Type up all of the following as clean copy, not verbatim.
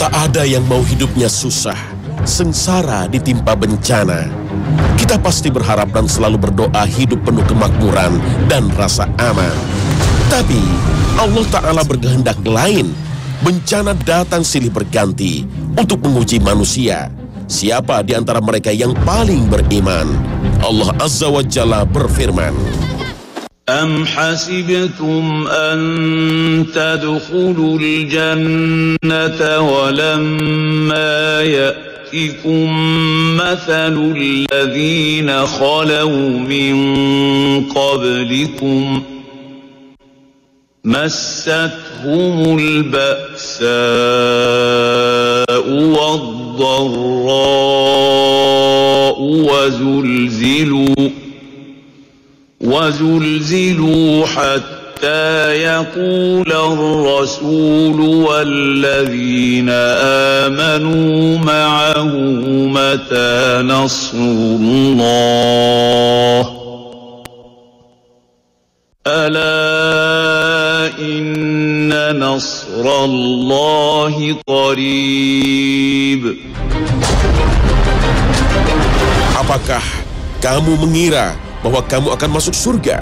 Tak ada yang mau hidupnya susah, sengsara ditimpa bencana. Kita pasti berharap dan selalu berdoa hidup penuh kemakmuran dan rasa aman. Tapi Allah Ta'ala berkehendak lain. Bencana datang silih berganti untuk menguji manusia. Siapa di antara mereka yang paling beriman? Allah Azza wa Jalla berfirman, أم حسبتم أن تدخلوا الجنة ولما يأتكم مثل الذين خلوا من قبلكم مستهم البأساء والضراء وزلزلوا حتى يقول الرسول والذين آمنوا معه متى نصر الله ألا إن نصر الله قريب. apakah kamu mengira bahwa kamu akan masuk surga,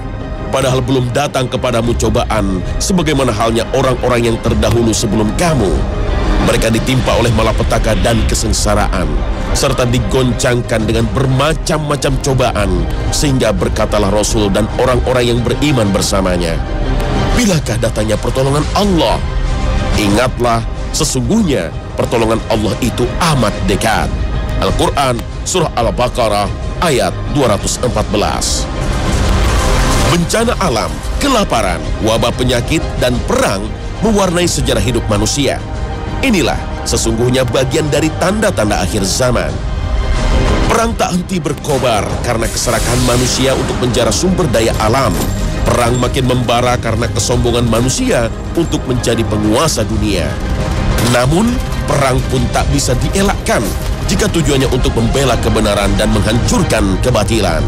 padahal belum datang kepadamu cobaan, sebagaimana halnya orang-orang yang terdahulu sebelum kamu. Mereka ditimpa oleh malapetaka dan kesengsaraan, serta digoncangkan dengan bermacam-macam cobaan, sehingga berkatalah Rasul dan orang-orang yang beriman bersamanya, bilakah datangnya pertolongan Allah? Ingatlah, sesungguhnya pertolongan Allah itu amat dekat. Al-Quran, Surah Al-Baqarah, ayat 214. Bencana alam, kelaparan, wabah penyakit, dan perang mewarnai sejarah hidup manusia. Inilah sesungguhnya bagian dari tanda-tanda akhir zaman. Perang tak henti berkobar karena keserakahan manusia untuk menjara sumber daya alam. Perang makin membara karena kesombongan manusia untuk menjadi penguasa dunia. Namun, perang pun tak bisa dielakkan jika tujuannya untuk membela kebenaran dan menghancurkan kebatilan.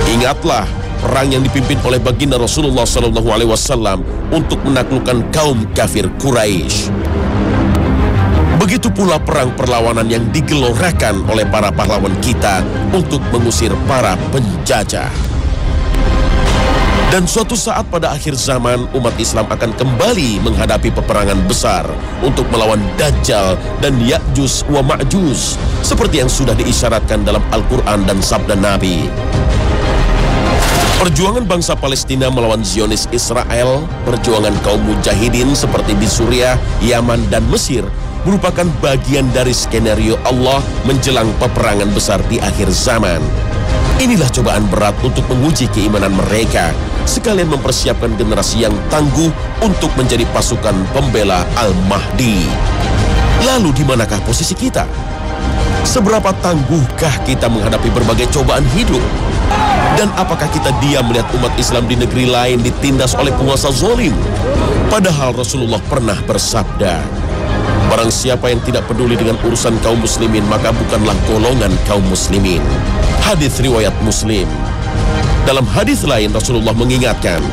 Ingatlah perang yang dipimpin oleh baginda Rasulullah SAW untuk menaklukkan kaum kafir Quraisy. Begitu pula perang perlawanan yang digelorakan oleh para pahlawan kita untuk mengusir para penjajah. Dan suatu saat pada akhir zaman, umat Islam akan kembali menghadapi peperangan besar untuk melawan Dajjal dan Ya'juj wa Ma'juj, seperti yang sudah diisyaratkan dalam Al-Quran dan sabda Nabi. Perjuangan bangsa Palestina melawan Zionis Israel, perjuangan kaum mujahidin seperti di Suriah, Yaman, dan Mesir merupakan bagian dari skenario Allah menjelang peperangan besar di akhir zaman. Inilah cobaan berat untuk menguji keimanan mereka, sekalian mempersiapkan generasi yang tangguh untuk menjadi pasukan pembela Al-Mahdi. Lalu di manakah posisi kita? Seberapa tangguhkah kita menghadapi berbagai cobaan hidup? Dan apakah kita diam melihat umat Islam di negeri lain ditindas oleh penguasa zalim? Padahal Rasulullah pernah bersabda, barang siapa yang tidak peduli dengan urusan kaum muslimin, maka bukanlah golongan kaum muslimin. Hadis riwayat Muslim. Dalam hadis lain Rasulullah mengingatkan,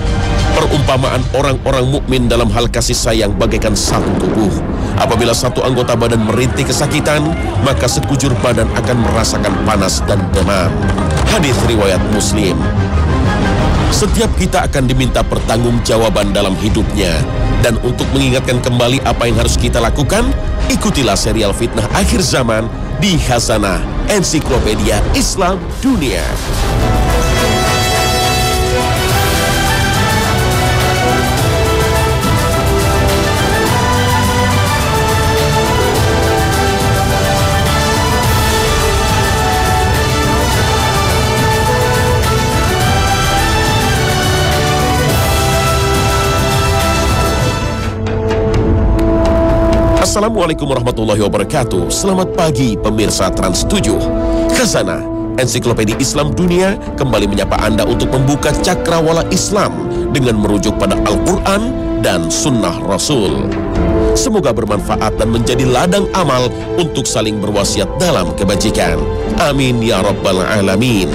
perumpamaan orang-orang mukmin dalam hal kasih sayang bagaikan satu tubuh. Apabila satu anggota badan merintih kesakitan, maka sekujur badan akan merasakan panas dan demam. Hadis riwayat Muslim. Setiap kita akan diminta pertanggungjawaban dalam hidupnya. Dan untuk mengingatkan kembali apa yang harus kita lakukan, ikutilah serial Fitnah Akhir Zaman di Khazanah Ensiklopedia Islam Dunia. Assalamualaikum warahmatullahi wabarakatuh. Selamat pagi pemirsa Trans 7. Khazanah Ensiklopedia Islam Dunia kembali menyapa Anda untuk membuka cakrawala Islam dengan merujuk pada Al-Quran dan Sunnah Rasul. Semoga bermanfaat dan menjadi ladang amal untuk saling berwasiat dalam kebajikan. Amin ya rabbal alamin.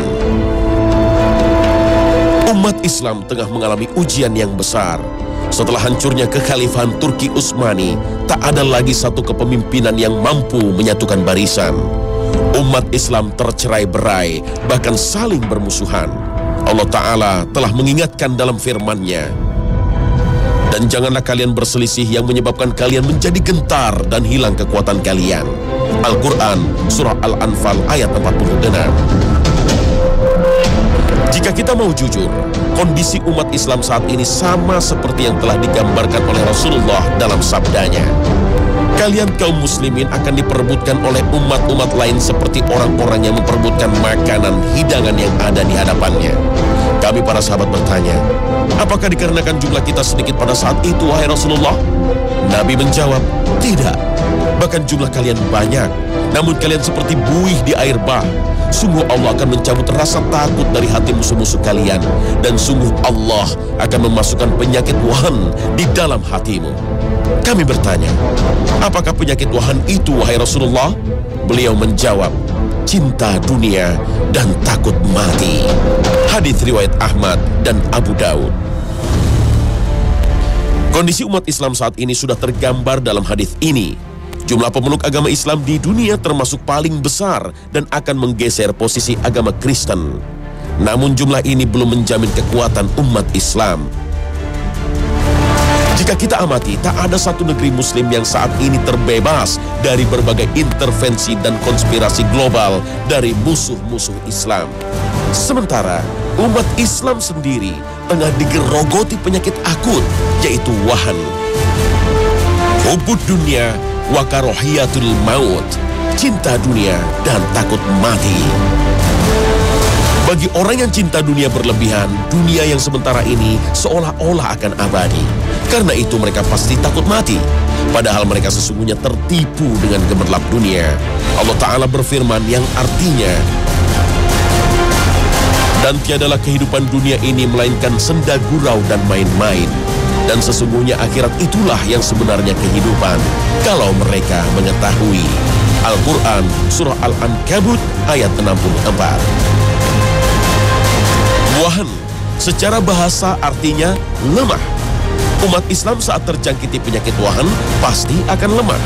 Umat Islam tengah mengalami ujian yang besar. Setelah hancurnya kekhalifahan Turki Utsmani, tak ada lagi satu kepemimpinan yang mampu menyatukan barisan. Umat Islam tercerai-berai, bahkan saling bermusuhan. Allah Ta'ala telah mengingatkan dalam firman-Nya, dan janganlah kalian berselisih yang menyebabkan kalian menjadi gentar dan hilang kekuatan kalian. Al-Quran, Surah Al-Anfal ayat 46. Jika kita mau jujur, kondisi umat Islam saat ini sama seperti yang telah digambarkan oleh Rasulullah dalam sabdanya. Kalian kaum muslimin akan diperebutkan oleh umat-umat lain seperti orang-orang yang memperebutkan makanan hidangan yang ada di hadapannya. Kami para sahabat bertanya, apakah dikarenakan jumlah kita sedikit pada saat itu, wahai Rasulullah? Nabi menjawab, tidak. Bahkan jumlah kalian banyak, namun kalian seperti buih di air bah. Sungguh Allah akan mencabut rasa takut dari hati musuh-musuh kalian, dan sungguh Allah akan memasukkan penyakit wahan di dalam hatimu. Kami bertanya, apakah penyakit wahan itu, wahai Rasulullah? Beliau menjawab, cinta dunia dan takut mati. Hadits riwayat Ahmad dan Abu Daud. Kondisi umat Islam saat ini sudah tergambar dalam hadis ini. Jumlah pemeluk agama Islam di dunia termasuk paling besar dan akan menggeser posisi agama Kristen. Namun jumlah ini belum menjamin kekuatan umat Islam. Jika kita amati, tak ada satu negeri muslim yang saat ini terbebas dari berbagai intervensi dan konspirasi global dari musuh-musuh Islam. Sementara umat Islam sendiri tengah digerogoti penyakit akut, yaitu wahan. Hubud dunia wa karohiyatul maut, cinta dunia dan takut mati. Bagi orang yang cinta dunia berlebihan, dunia yang sementara ini seolah-olah akan abadi. Karena itu mereka pasti takut mati. Padahal mereka sesungguhnya tertipu dengan gemerlap dunia. Allah Ta'ala berfirman yang artinya, dan tiadalah kehidupan dunia ini melainkan senda gurau dan main-main. Dan sesungguhnya akhirat itulah yang sebenarnya kehidupan, kalau mereka mengetahui. Al-Quran, Surah Al-Ankabut, ayat 64. Wahan, secara bahasa artinya lemah. Umat Islam saat terjangkiti penyakit wahan, pasti akan lemah.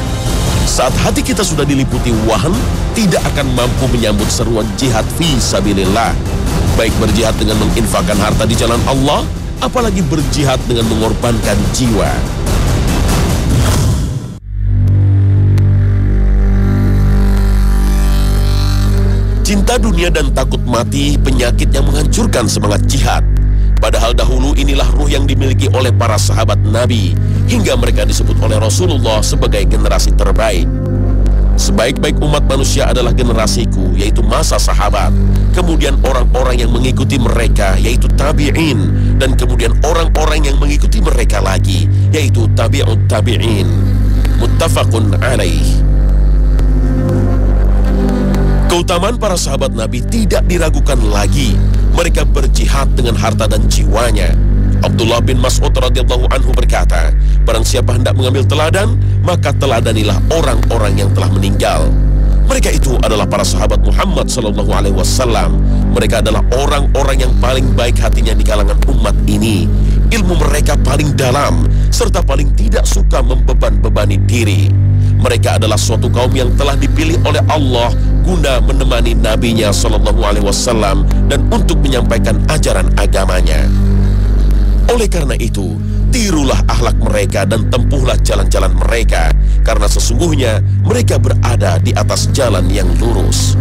Saat hati kita sudah diliputi wahan, tidak akan mampu menyambut seruan jihad fi sabilillah. Baik berjihad dengan menginfakkan harta di jalan Allah, apalagi berjihad dengan mengorbankan jiwa. Cinta dunia dan takut mati, penyakit yang menghancurkan semangat jihad. Padahal dahulu inilah ruh yang dimiliki oleh para sahabat Nabi, hingga mereka disebut oleh Rasulullah sebagai generasi terbaik. Sebaik-baik umat manusia adalah generasiku, yaitu masa sahabat. Kemudian orang-orang yang mengikuti mereka, yaitu tabi'in. Dan kemudian orang-orang yang mengikuti mereka lagi, yaitu tabi'ut tabi'in. Muttafaqun alaih. Keutamaan para sahabat Nabi tidak diragukan lagi. Mereka berjihad dengan harta dan jiwanya. Abdullah bin Mas'ud radhiyallahu anhu berkata, barang siapa hendak mengambil teladan, maka teladanilah orang-orang yang telah meninggal. Mereka itu adalah para sahabat Muhammad sallallahu alaihi wasallam. Mereka adalah orang-orang yang paling baik hatinya di kalangan umat ini. Ilmu mereka paling dalam, serta paling tidak suka membeban-bebani diri. Mereka adalah suatu kaum yang telah dipilih oleh Allah guna menemani nabinya sallallahu alaihi wasallam dan untuk menyampaikan ajaran agamanya. Oleh karena itu, tirulah akhlak mereka dan tempuhlah jalan-jalan mereka, karena sesungguhnya mereka berada di atas jalan yang lurus.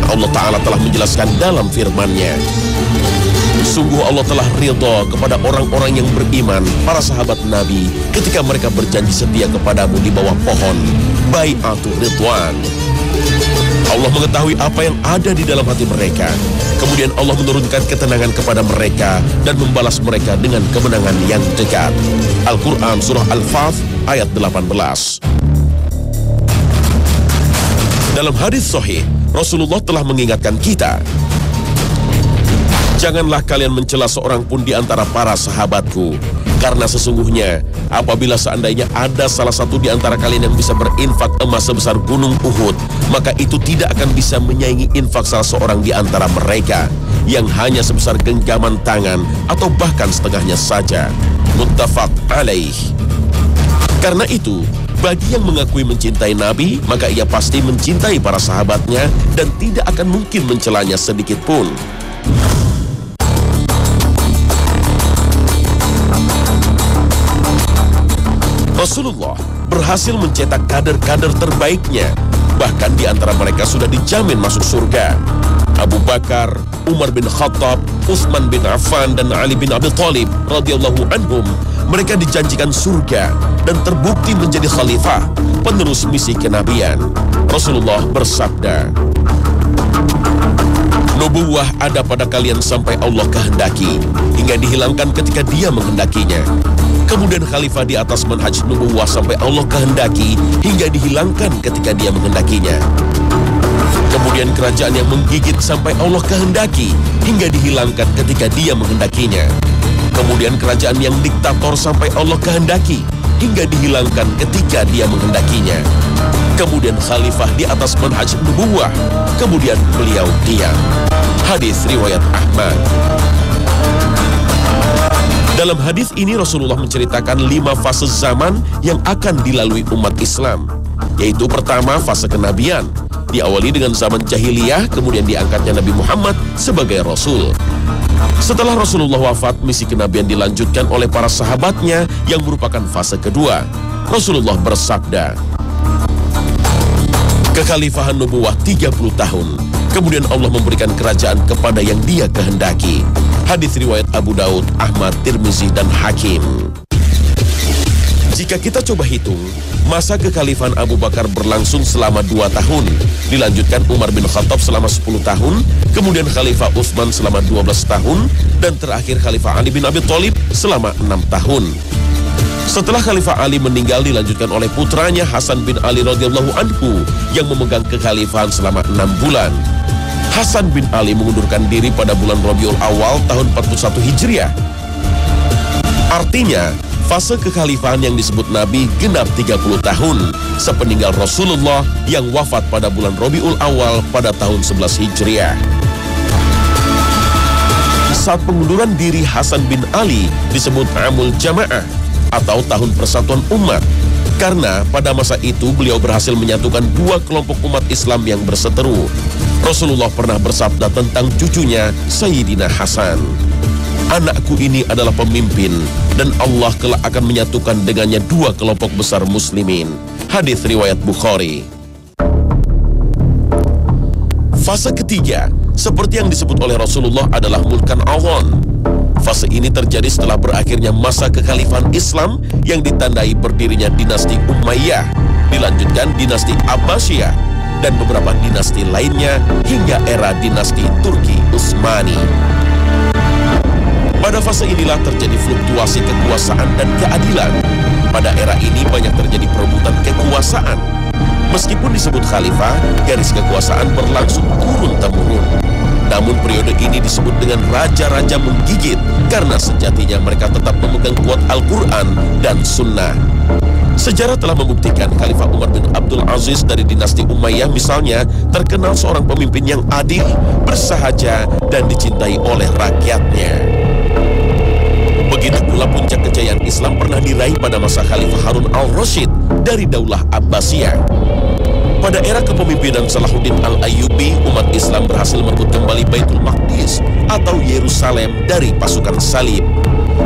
Allah Ta'ala telah menjelaskan dalam firman-Nya, sungguh Allah telah ridha kepada orang-orang yang beriman, para sahabat Nabi, ketika mereka berjanji setia kepadamu di bawah pohon Bai'atul Ridwan. Allah mengetahui apa yang ada di dalam hati mereka. Kemudian Allah menurunkan ketenangan kepada mereka dan membalas mereka dengan kemenangan yang dekat. Al-Quran Surah Al-Fath ayat 18. Dalam hadis sahih, Rasulullah telah mengingatkan kita, janganlah kalian mencela seorang pun di antara para sahabatku, karena sesungguhnya apabila seandainya ada salah satu di antara kalian yang bisa berinfak emas sebesar gunung Uhud, maka itu tidak akan bisa menyaingi infak salah seorang di antara mereka yang hanya sebesar genggaman tangan atau bahkan setengahnya saja. Muttafaq alaih. Karena itu, bagi yang mengakui mencintai Nabi, maka ia pasti mencintai para sahabatnya dan tidak akan mungkin mencelanya sedikit pun. Rasulullah berhasil mencetak kader-kader terbaiknya. Bahkan di antara mereka sudah dijamin masuk surga. Abu Bakar, Umar bin Khattab, Utsman bin Affan, dan Ali bin Abi Thalib radhiyallahu anhum, mereka dijanjikan surga dan terbukti menjadi khalifah, penerus misi kenabian. Rasulullah bersabda, "Nubuwah ada pada kalian sampai Allah kehendaki, hingga dihilangkan ketika Dia menghendakinya. Kemudian khalifah di atas manhaj nubuwah sampai Allah kehendaki, hingga dihilangkan ketika Dia menghendakinya. Kemudian kerajaan yang menggigit sampai Allah kehendaki, hingga dihilangkan ketika Dia menghendakinya. Kemudian kerajaan yang diktator sampai Allah kehendaki, hingga dihilangkan ketika Dia menghendakinya. Kemudian khalifah di atas manhaj nubuwah, kemudian beliau diam." Hadis riwayat Ahmad. Dalam hadis ini Rasulullah menceritakan 5 fase zaman yang akan dilalui umat Islam, yaitu pertama fase kenabian, diawali dengan zaman jahiliyah, kemudian diangkatnya Nabi Muhammad sebagai Rasul. Setelah Rasulullah wafat, misi kenabian dilanjutkan oleh para sahabatnya yang merupakan fase kedua. Rasulullah bersabda, "Kekhalifahan nubuwah 30 tahun, kemudian Allah memberikan kerajaan kepada yang Dia kehendaki." Hadis riwayat Abu Daud, Ahmad, Tirmizi, dan Hakim. Jika kita coba hitung, masa kekhalifahan Abu Bakar berlangsung selama 2 tahun, dilanjutkan Umar bin Khattab selama 10 tahun, kemudian Khalifah Utsman selama 12 tahun, dan terakhir Khalifah Ali bin Abi Thalib selama 6 tahun. Setelah Khalifah Ali meninggal, dilanjutkan oleh putranya Hasan bin Ali radhiyallahu anhu yang memegang kekhalifahan selama 6 bulan. Hasan bin Ali mengundurkan diri pada bulan Rabiul Awal tahun 41 Hijriah. Artinya, fase kekhalifahan yang disebut Nabi genap 30 tahun, sepeninggal Rasulullah yang wafat pada bulan Rabiul Awal pada tahun 11 Hijriah. Saat pengunduran diri Hasan bin Ali disebut Amul Jamaah atau tahun persatuan umat, karena pada masa itu beliau berhasil menyatukan 2 kelompok umat Islam yang berseteru. Rasulullah pernah bersabda tentang cucunya Sayyidina Hasan, "Anakku ini adalah pemimpin dan Allah kelak akan menyatukan dengannya 2 kelompok besar muslimin." Hadis riwayat Bukhari. Fase ketiga, seperti yang disebut oleh Rasulullah, adalah Mulkan Awon. Fase ini terjadi setelah berakhirnya masa kekhalifahan Islam yang ditandai berdirinya dinasti Umayyah, dilanjutkan dinasti Abbasiyah, dan beberapa dinasti lainnya hingga era dinasti Turki Utsmani. Pada fase inilah terjadi fluktuasi kekuasaan dan keadilan. Pada era ini banyak terjadi perebutan kekuasaan. Meskipun disebut khalifah, garis kekuasaan berlangsung turun-temurun. Namun periode ini disebut dengan raja-raja menggigit karena sejatinya mereka tetap memegang kuat Al-Quran dan Sunnah. Sejarah telah membuktikan Khalifah Umar bin Abdul Aziz dari dinasti Umayyah misalnya terkenal seorang pemimpin yang adil, bersahaja, dan dicintai oleh rakyatnya. Begitu pula puncak kejayaan Islam pernah diraih pada masa Khalifah Harun al-Rasyid dari Daulah Abbasiyah. Pada era kepemimpinan Salahuddin al-Ayyubi, umat Islam berhasil merebut kembali Baitul Maqdis atau Yerusalem dari pasukan salib.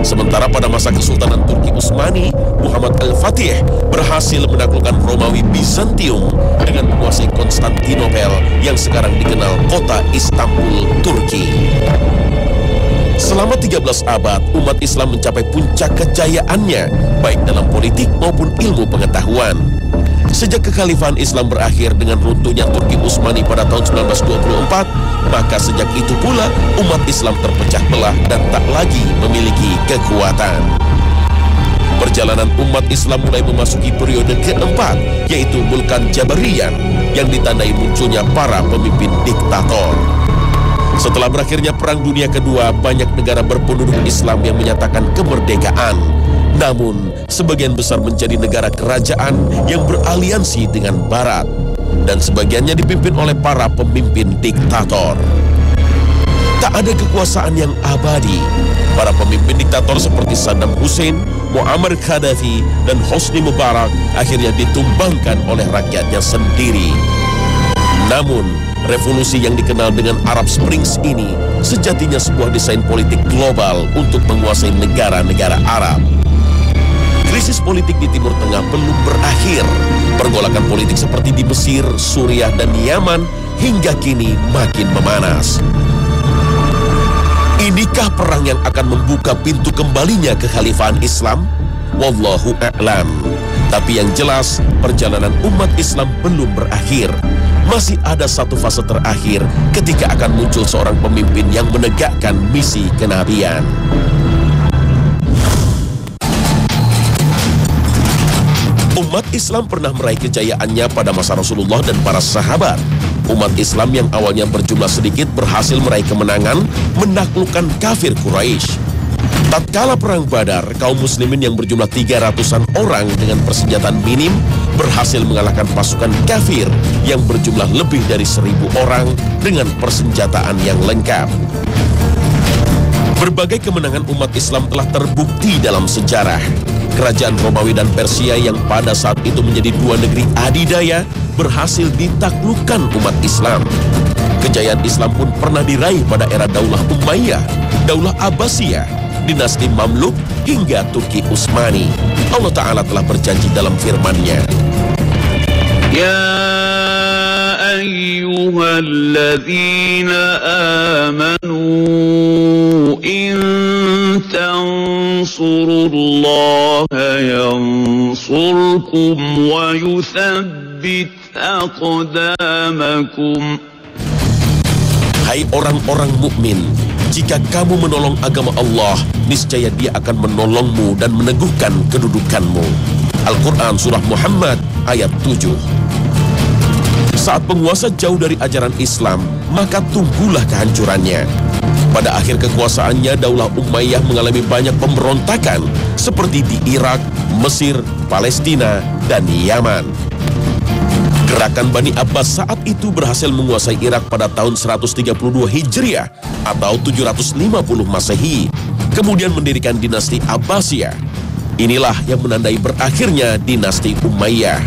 Sementara pada masa Kesultanan Turki Utsmani, Muhammad Al-Fatih berhasil menaklukkan Romawi Bizantium dengan menguasai Konstantinopel yang sekarang dikenal kota Istanbul, Turki. Selama 13 abad, umat Islam mencapai puncak kejayaannya, baik dalam politik maupun ilmu pengetahuan. Sejak kekhalifahan Islam berakhir dengan runtuhnya Turki Utsmani pada tahun 1924, maka sejak itu pula umat Islam terpecah belah dan tak lagi memiliki kekuatan. Perjalanan umat Islam mulai memasuki periode keempat, yaitu Mulkan Jabariyan, yang ditandai munculnya para pemimpin diktator. Setelah berakhirnya Perang Dunia Kedua, banyak negara berpenduduk Islam yang menyatakan kemerdekaan. Namun, sebagian besar menjadi negara kerajaan yang beraliansi dengan Barat, dan sebagiannya dipimpin oleh para pemimpin diktator. Tak ada kekuasaan yang abadi. Para pemimpin diktator seperti Saddam Hussein, Muammar Gaddafi, dan Hosni Mubarak akhirnya ditumbangkan oleh rakyatnya sendiri. Namun, revolusi yang dikenal dengan Arab Springs ini sejatinya sebuah desain politik global untuk menguasai negara-negara Arab. Krisis politik di Timur Tengah belum berakhir. Pergolakan politik seperti di Mesir, Suriah, dan Yaman hingga kini makin memanas. Inikah perang yang akan membuka pintu kembalinya kekhalifahan Islam? Wallahu a'lam. Tapi yang jelas, perjalanan umat Islam belum berakhir. Masih ada satu fase terakhir ketika akan muncul seorang pemimpin yang menegakkan misi kenabian. Umat Islam pernah meraih kejayaannya pada masa Rasulullah dan para sahabat. Umat Islam yang awalnya berjumlah sedikit berhasil meraih kemenangan menaklukkan kafir Quraisy. Tatkala perang Badar, kaum muslimin yang berjumlah 300-an orang dengan persenjataan minim berhasil mengalahkan pasukan kafir yang berjumlah lebih dari 1.000 orang dengan persenjataan yang lengkap. Berbagai kemenangan umat Islam telah terbukti dalam sejarah. Kerajaan Romawi dan Persia yang pada saat itu menjadi dua negeri adidaya berhasil ditaklukkan umat Islam. Kejayaan Islam pun pernah diraih pada era Daulah Umayyah, Daulah Abbasiyah, dinasti Mamluk hingga Turki Utsmani. Allah Ta'ala telah berjanji dalam firman-Nya, Ya ayyuhalladzina amanu in tansurullaha yansurkum wa yuthabbit aqdamakum. Hai orang-orang mukmin, jika kamu menolong agama Allah, niscaya Dia akan menolongmu dan meneguhkan kedudukanmu. Al-Quran Surah Muhammad ayat 7. Saat penguasa jauh dari ajaran Islam, maka tunggulah kehancurannya. Pada akhir kekuasaannya, Daulah Umayyah mengalami banyak pemberontakan seperti di Irak, Mesir, Palestina, dan Yaman. Gerakan Bani Abbas saat itu berhasil menguasai Irak pada tahun 132 Hijriah atau 750 Masehi, kemudian mendirikan dinasti Abbasiyah. Inilah yang menandai berakhirnya dinasti Umayyah.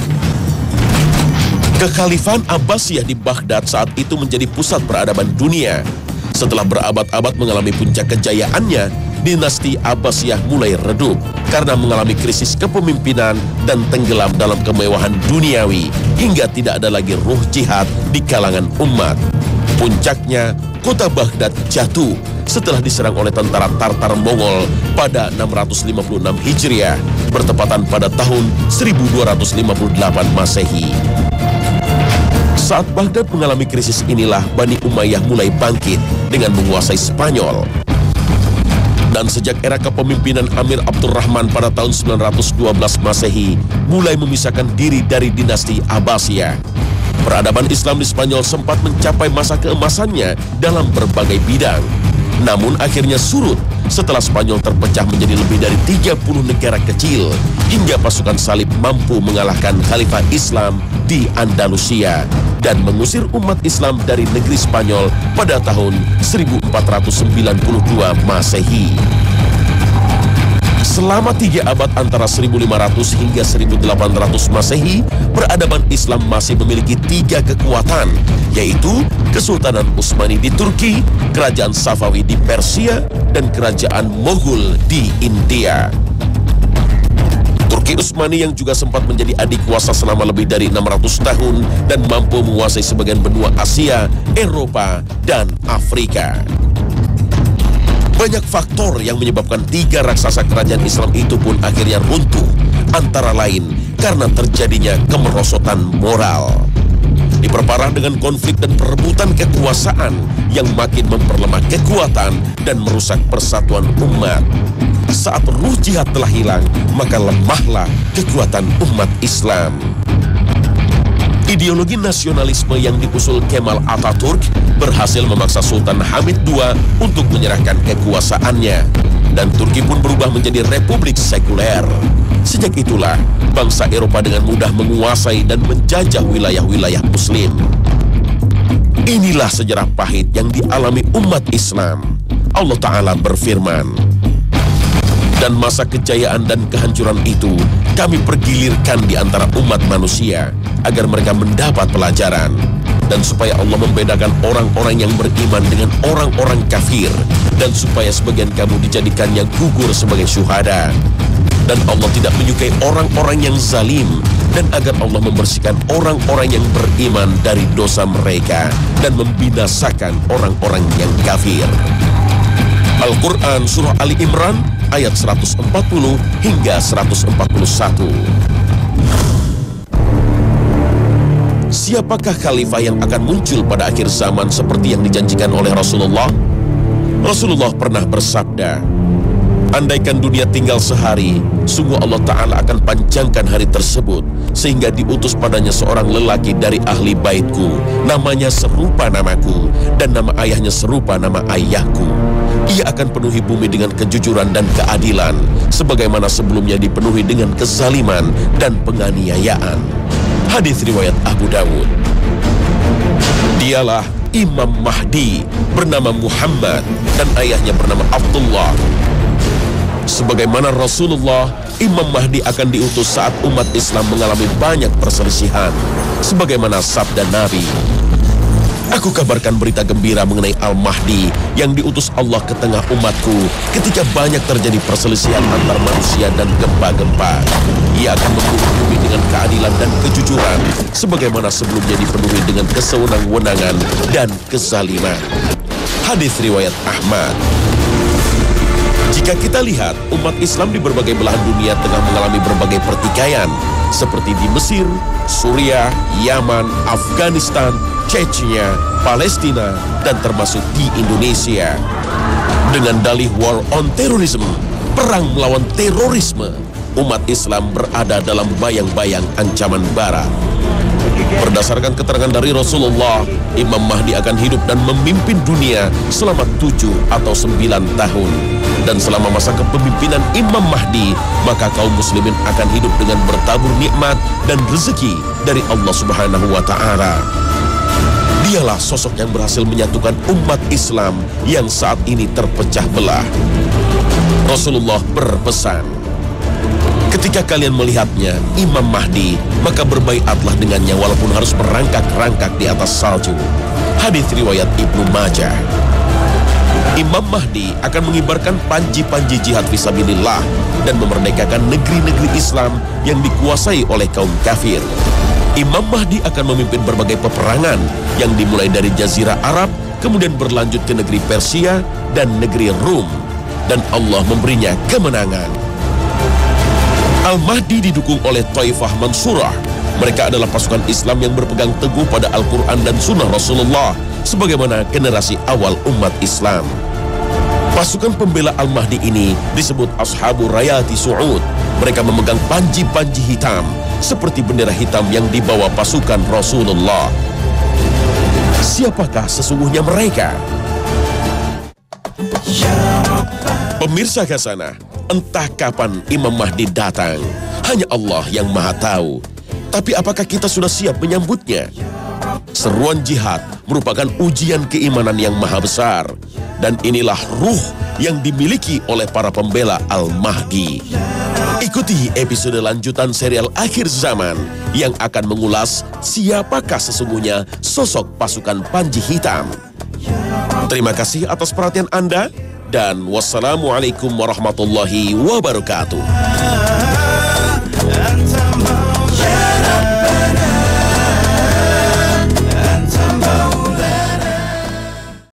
Kekhalifahan Abbasiyah di Baghdad saat itu menjadi pusat peradaban dunia. Setelah berabad-abad mengalami puncak kejayaannya, dinasti Abbasiyah mulai redup karena mengalami krisis kepemimpinan dan tenggelam dalam kemewahan duniawi hingga tidak ada lagi ruh jihad di kalangan umat. Puncaknya, kota Baghdad jatuh setelah diserang oleh tentara Tartar Mongol pada 656 Hijriah, bertepatan pada tahun 1258 Masehi. Saat Baghdad mengalami krisis inilah Bani Umayyah mulai bangkit dengan menguasai Spanyol. Dan sejak era kepemimpinan Amir Abdurrahman pada tahun 912 Masehi, mulai memisahkan diri dari dinasti Abbasiyah. Peradaban Islam di Spanyol sempat mencapai masa keemasannya dalam berbagai bidang. Namun akhirnya surut setelah Spanyol terpecah menjadi lebih dari 30 negara kecil, hingga pasukan salib mampu mengalahkan Khalifah Islam di Andalusia dan mengusir umat Islam dari negeri Spanyol pada tahun 1492 Masehi. Selama 3 abad antara 1500 hingga 1800 Masehi, peradaban Islam masih memiliki 3 kekuatan, yaitu Kesultanan Utsmani di Turki, Kerajaan Safawi di Persia, dan Kerajaan Moghul di India. Turki Utsmani yang juga sempat menjadi adik kuasa selama lebih dari 600 tahun dan mampu menguasai sebagian benua Asia, Eropa, dan Afrika. Banyak faktor yang menyebabkan 3 raksasa kerajaan Islam itu pun akhirnya runtuh, antara lain karena terjadinya kemerosotan moral. Diperparah dengan konflik dan perebutan kekuasaan yang makin memperlemah kekuatan dan merusak persatuan umat. Saat ruh jihad telah hilang, maka lemahlah kekuatan umat Islam. Ideologi nasionalisme yang diusul Kemal Atatürk berhasil memaksa Sultan Hamid II untuk menyerahkan kekuasaannya, dan Turki pun berubah menjadi republik sekuler. Sejak itulah, bangsa Eropa dengan mudah menguasai dan menjajah wilayah-wilayah Muslim. Inilah sejarah pahit yang dialami umat Islam. Allah Ta'ala berfirman, dan masa kejayaan dan kehancuran itu kami pergilirkan di antara umat manusia agar mereka mendapat pelajaran, dan supaya Allah membedakan orang-orang yang beriman dengan orang-orang kafir, dan supaya sebagian kamu dijadikannya gugur sebagai syuhada. Dan Allah tidak menyukai orang-orang yang zalim, dan agar Allah membersihkan orang-orang yang beriman dari dosa mereka dan membinasakan orang-orang yang kafir. Al-Quran Surah Ali Imran ayat 140 hingga 141. Siapakah khalifah yang akan muncul pada akhir zaman seperti yang dijanjikan oleh Rasulullah? Rasulullah pernah bersabda, andaikan dunia tinggal sehari, sungguh Allah Ta'ala akan panjangkan hari tersebut, sehingga diutus padanya seorang lelaki dari ahli baitku, namanya serupa namaku, dan nama ayahnya serupa nama ayahku. Ia akan penuhi bumi dengan kejujuran dan keadilan, sebagaimana sebelumnya dipenuhi dengan kezaliman dan penganiayaan. Hadis riwayat Abu Dawud. Dialah Imam Mahdi, bernama Muhammad, dan ayahnya bernama Abdullah. Sebagaimana Rasulullah, Imam Mahdi akan diutus saat umat Islam mengalami banyak perselisihan, sebagaimana sabda Nabi, aku kabarkan berita gembira mengenai Al-Mahdi yang diutus Allah ke tengah umatku ketika banyak terjadi perselisihan antar manusia dan gempa-gempa. Ia akan membunuh bumi dengan keadilan dan kejujuran, sebagaimana sebelumnya dipenuhi dengan kesewenang-wenangan dan kezaliman. Hadis riwayat Ahmad. Jika kita lihat, umat Islam di berbagai belahan dunia tengah mengalami berbagai pertikaian, seperti di Mesir, Suriah, Yaman, Afghanistan, Chechnya, Palestina, dan termasuk di Indonesia. Dengan dalih war on terrorism, perang melawan terorisme, umat Islam berada dalam bayang-bayang ancaman barat. Berdasarkan keterangan dari Rasulullah, Imam Mahdi akan hidup dan memimpin dunia selama 7 atau 9 tahun. Dan selama masa kepemimpinan Imam Mahdi, maka kaum muslimin akan hidup dengan bertabur nikmat dan rezeki dari Allah Subhanahu wa Ta'ala. Dialah sosok yang berhasil menyatukan umat Islam yang saat ini terpecah belah. Rasulullah berpesan, ketika kalian melihatnya, Imam Mahdi, maka berbaiatlah dengannya walaupun harus merangkak-rangkak di atas salju. Hadis riwayat Ibnu Majah. Imam Mahdi akan mengibarkan panji-panji jihad fisabilillah dan memerdekakan negeri-negeri Islam yang dikuasai oleh kaum kafir. Imam Mahdi akan memimpin berbagai peperangan yang dimulai dari Jazirah Arab, kemudian berlanjut ke negeri Persia dan negeri Rum, dan Allah memberinya kemenangan. Al-Mahdi didukung oleh Taifah Mansurah. Mereka adalah pasukan Islam yang berpegang teguh pada Al-Quran dan Sunnah Rasulullah, sebagaimana generasi awal umat Islam. Pasukan pembela Al-Mahdi ini disebut Ashabu Rayati Su'ud. Mereka memegang panji-panji hitam, seperti bendera hitam yang dibawa pasukan Rasulullah. Siapakah sesungguhnya mereka? Pemirsa Khazanah, entah kapan Imam Mahdi datang, hanya Allah yang Maha Tahu. Tapi apakah kita sudah siap menyambutnya? Seruan jihad merupakan ujian keimanan yang maha besar, dan inilah ruh yang dimiliki oleh para pembela Al-Mahdi. Ikuti episode lanjutan serial Akhir Zaman yang akan mengulas siapakah sesungguhnya sosok pasukan Panji Hitam. Terima kasih atas perhatian Anda, dan wassalamualaikum warahmatullahi wabarakatuh.